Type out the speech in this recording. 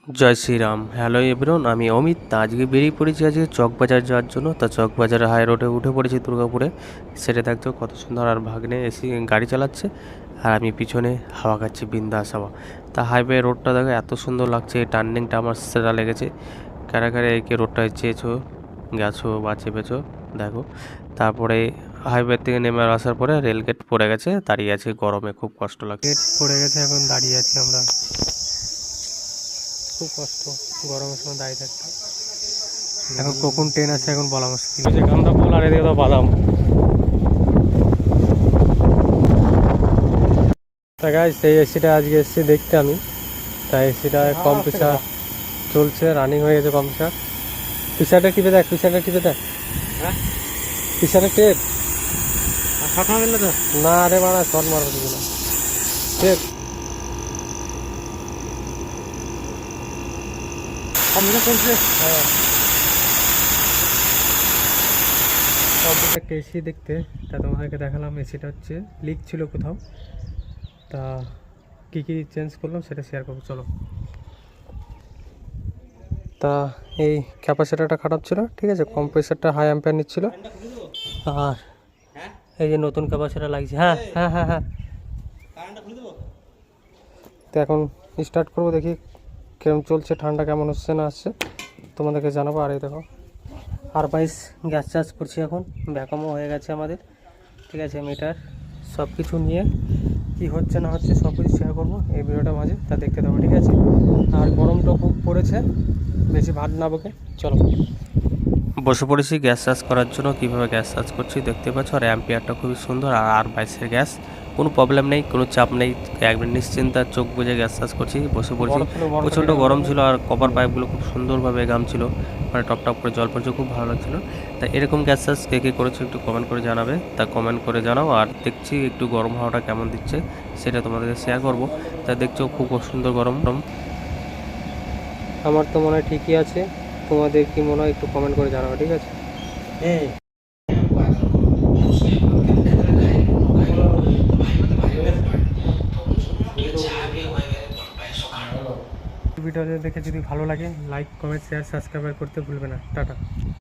জয় Shriram. Hello everyone, আমি অমিত। তা আজকে বেরিয়ে পড়েছি আজকে চকবাজার যাওয়ার জন্য। তা চকবাজারে হাই রোডে উঠে পড়েছি দুর্গাপুরে। সেটা দেখছো কত সুন্দর, আর ভাগ্নে এসি গাড়ি চালাচ্ছে আর আমি পিছনে হাওয়া খাচ্ছি, বিন্দাস হাওয়া। তা হাইওয়ে রোডটা দেখো এত সুন্দর লাগছে, টার্নিংটা আমার সেরা লেগেছে। কারা কারা একে রোডটা চেয়েছো, গেছো বা চেপেছো দেখো। তারপরে হাইওয়ে থেকে নেমে আসার পরে রেলগেট পড়ে গেছে, দাঁড়িয়ে আছে গরমে, খুব কষ্ট লাগছে। গেট পড়ে গেছে, এখন দাঁড়িয়ে আছি আমরা, খুব কষ্ট গরমের সময় দাঁড়িয়ে থাকতে। এখন কখন ট্রেন আছে এখন বলা মুশকিল। যে গান্দা ফুল আর এদিকে তো বাদাম। তা গাইস, এই এসিটা আজকে এসেছি দেখতে আমি। তাই এসিটা কম প্রেসার চলছে, রানিং হয়ে গেছে কম প্রেসার। প্রেসারটা টিপে দেখ, প্রেসারটা টিপে দেখ, প্রেসারটা টেপ। না রে মারা, শর্ট মারবো দিবি না, টেপ। হ্যাঁ, একটা এসি দেখতে, তা তোমাদেরকে দেখালাম। এসিটা হচ্ছে লিক ছিল কোথাও, তা কী কী চেঞ্জ করলাম সেটা শেয়ার করবো, চলো। তা এই ক্যাপাসিটারটা খারাপ ছিল, ঠিক আছে, কম্প্রেসারটা হাই অ্যাম্পিয়ার নিচ্ছিল। আর এই যে নতুন ক্যাপাসিটার লাগছে। হ্যাঁ হ্যাঁ হ্যাঁ হ্যাঁ, তো এখন স্টার্ট করবো, দেখি কেমন চলছে, ঠান্ডা কেমন হচ্ছে না আসছে তোমাদেরকে জানাবো। আর এই দেখো আর22 গ্যাস চার্জ করছি এখন, ব্যাকমও হয়ে গেছে আমাদের, ঠিক আছে। মিটার সব কিছু নিয়ে কি হচ্ছে না হচ্ছে সব কিছু শেয়ার করবো এই ভিডিওটা মাঝে, তা দেখতে দেবো, ঠিক আছে। আর গরমটা খুব পড়েছে, বেশি ভাত না বকে, চলো। বসে পড়েছি গ্যাস চার্জ করার জন্য। কীভাবে গ্যাস চার্জ করছি দেখতে পাচ্ছ। আর অ্যাম্পিয়ারটা খুবই সুন্দর, আর আর22-এর গ্যাস, কোনো প্রবলেম নেই, কোনো চাপ নেই, একবার নিশ্চিন্তার চোখ বুঝে গ্যাস চার্জ করছি। বসে পড়েছি, প্রচণ্ড গরম ছিল, আর কপার পাইপগুলো খুব সুন্দরভাবে গামছিল, মানে টপ টপ করে জল পড়ছে, খুব ভালো লাগছিলো। তা এরকম গ্যাস চার্জ কে কে করেছো একটু কমেন্ট করে জানাবে, তা কমেন্ট করে জানাও। আর দেখছি একটু গরম হাওয়াটা কেমন দিচ্ছে সেটা তোমাদেরকে শেয়ার করবো। তা দেখছো খুব সুন্দর গরম। আমার তো মনে হয় ঠিকই আছে, তোমাদের কি মনে হয় একটু কমেন্ট করে জানাও, ঠিক আছে। ভিডিওটা দেখে যদি ভালো লাগে লাইক কমেন্ট শেয়ার সাবস্ক্রাইব করতে ভুলবে না। টাটা।